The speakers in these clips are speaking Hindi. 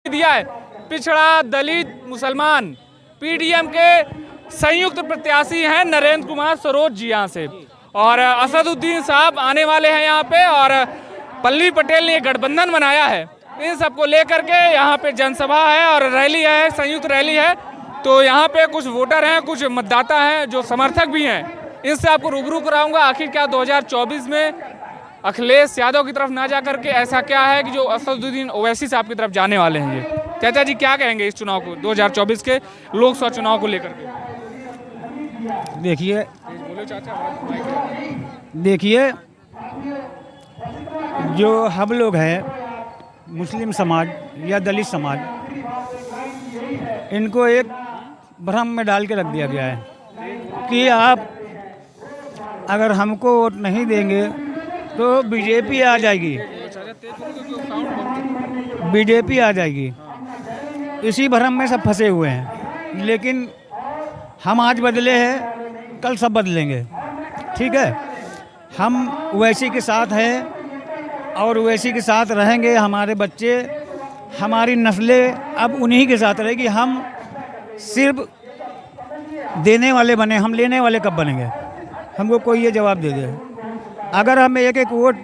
दिया है। पिछड़ा, दलित, मुसलमान पीडीएम के संयुक्त प्रत्याशी हैं नरेंद्र कुमार सरोज जी यहाँ से, और असदुद्दीन साहब आने वाले हैं यहाँ पे, और पल्लवी पटेल ने गठबंधन बनाया है। इन सबको लेकर के यहाँ पे जनसभा है और रैली है, संयुक्त रैली है। तो यहाँ पे कुछ वोटर हैं, कुछ मतदाता हैं जो समर्थक भी हैं, इनसे आपको रूबरू कराऊंगा। आखिर क्या 2024 में अखिलेश यादव की तरफ ना जा करके ऐसा क्या है कि जो असदुद्दीन ओवैसी साहब की तरफ जाने वाले हैं? ये चाचा जी क्या कहेंगे इस चुनाव को, 2024 के लोकसभा चुनाव को लेकर के? देखिए जो हम लोग हैं मुस्लिम समाज या दलित समाज, इनको एक भ्रम में डाल के रख दिया गया है कि आप अगर हमको वोट नहीं देंगे तो बीजेपी आ जाएगी, बीजेपी आ जाएगी। इसी भ्रम में सब फंसे हुए हैं। लेकिन हम आज बदले हैं, कल सब बदलेंगे, ठीक है। हम ओवैसी के साथ हैं और ओवैसी के साथ रहेंगे। हमारे बच्चे, हमारी नस्लें अब उन्हीं के साथ रहेगी। हम सिर्फ देने वाले बने, हम लेने वाले कब बनेंगे? हमको कोई ये जवाब दे दे। अगर हम एक एक वोट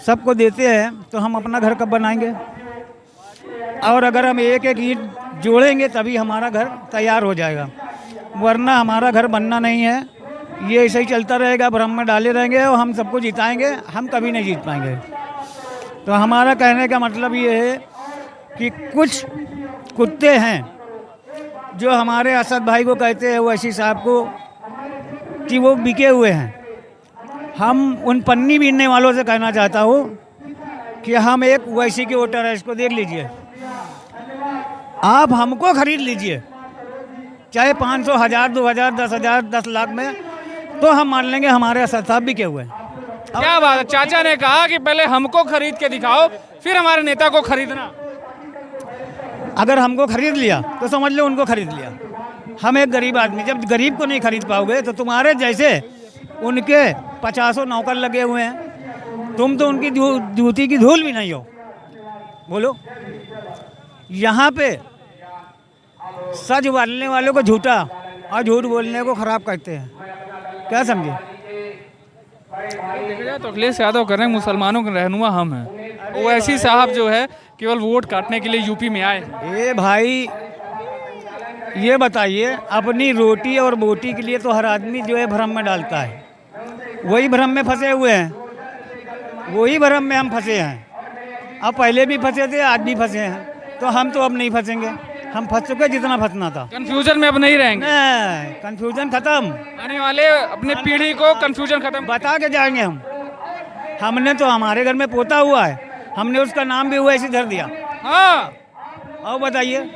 सबको देते हैं तो हम अपना घर कब बनाएंगे? और अगर हम एक एक ईंट जोड़ेंगे तभी हमारा घर तैयार हो जाएगा, वरना हमारा घर बनना नहीं है। ये ऐसे ही चलता रहेगा, भ्रम में डाले रहेंगे और हम सबको जिताएंगे, हम कभी नहीं जीत पाएंगे। तो हमारा कहने का मतलब ये है कि कुछ कुत्ते हैं जो हमारे असद भाई को कहते हैं, ओवैसी साहब को, कि वो बिके हुए हैं। हम उन पन्नी बीनने वालों से कहना चाहता हूँ कि हम एक ओवैसी के वोटर है, इसको देख लीजिए। आप हमको खरीद लीजिए, चाहे 500, 1000, 2000, 10,000, 10 लाख में, तो हम मान लेंगे हमारे असद साहब बिके हुए हैं। क्या बात है, चाचा ने कहा कि पहले हमको खरीद के दिखाओ फिर हमारे नेता को खरीदना। अगर हमको खरीद लिया तो समझ लो उनको खरीद लिया। हम एक गरीब आदमी, जब गरीब को नहीं खरीद पाओगे तो तुम्हारे जैसे उनके 50 नौकर लगे हुए हैं, तुम तो उनकी जूती की धूल भी नहीं हो। बोलो, यहाँ पे सच बोलने वालों को झूठा और झूठ बोलने को खराब कहते हैं। क्या समझे? देखा जाए तो अखिलेश यादव कर रहे हैं मुसलमानों के रहनुमा हम हैं, ओवैसी साहब जो है केवल वोट काटने के लिए यूपी में आए। ए भाई, ये बताइए, अपनी रोटी और बोटी के लिए तो हर आदमी जो है भ्रम में डालता है। वही भ्रम में फंसे हुए हैं, वही भ्रम में हम फंसे हैं। अब पहले भी फंसे थे, आज भी फंसे हैं, तो हम तो अब नहीं फंसेंगे। हम फंस चुके जितना फंसना था। कंफ्यूजन में अब नहीं रहेंगे। नहीं, कंफ्यूजन खत्म। आने वाले अपने पीढ़ी को कंफ्यूजन खत्म बता के जाएंगे हम। हमने तो, हमारे घर में पोता हुआ है, हमने उसका नाम भी ओवैसी धर दिया। हाँ, और बताइए,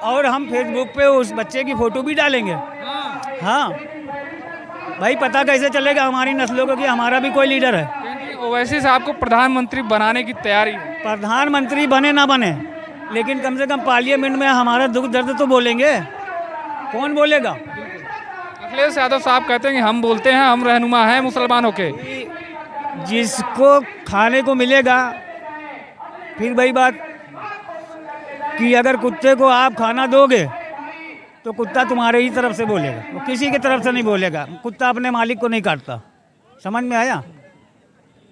और हम फेसबुक पे उस बच्चे की फोटो भी डालेंगे। हाँ भाई, पता कैसे चलेगा हमारी नस्लों को कि हमारा भी कोई लीडर है? ओवैसी साहब को प्रधानमंत्री बनाने की तैयारी है। प्रधानमंत्री बने ना बने, लेकिन कम से कम पार्लियामेंट में हमारा दुख दर्द तो बोलेंगे। कौन बोलेगा? अखिलेश यादव साहब कहते हैं कि हम बोलते हैं, हम रहनुमा हैं मुसलमानों के। जिसको खाने को मिलेगा, फिर वही बात कि अगर कुत्ते को आप खाना दोगे तो कुत्ता तुम्हारे ही तरफ से बोलेगा, वो किसी की तरफ से नहीं बोलेगा। कुत्ता अपने मालिक को नहीं काटता। समझ में आया?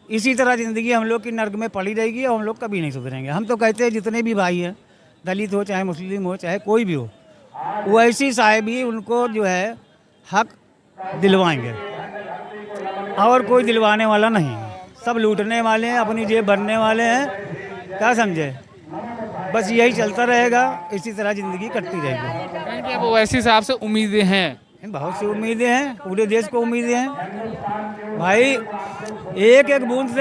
इसी तरह ज़िंदगी हम लोग की नर्क में पड़ी रहेगी और हम लोग कभी नहीं सुधरेंगे। हम तो कहते हैं जितने भी भाई हैं, दलित हो चाहे मुस्लिम हो चाहे कोई भी हो, ओवैसी साहब ही उनको जो है हक दिलवाएंगे, और कोई दिलवाने वाला नहीं है। सब लूटने वाले हैं, अपनी जेब भरने वाले हैं। क्या समझे? बस यही चलता रहेगा, इसी तरह ज़िंदगी कटती रहेगी। अब ओवैसी साहब से उम्मीदें हैं, बहुत सी उम्मीदें हैं, पूरे देश को उम्मीदें हैं भाई। एक एक बूंद से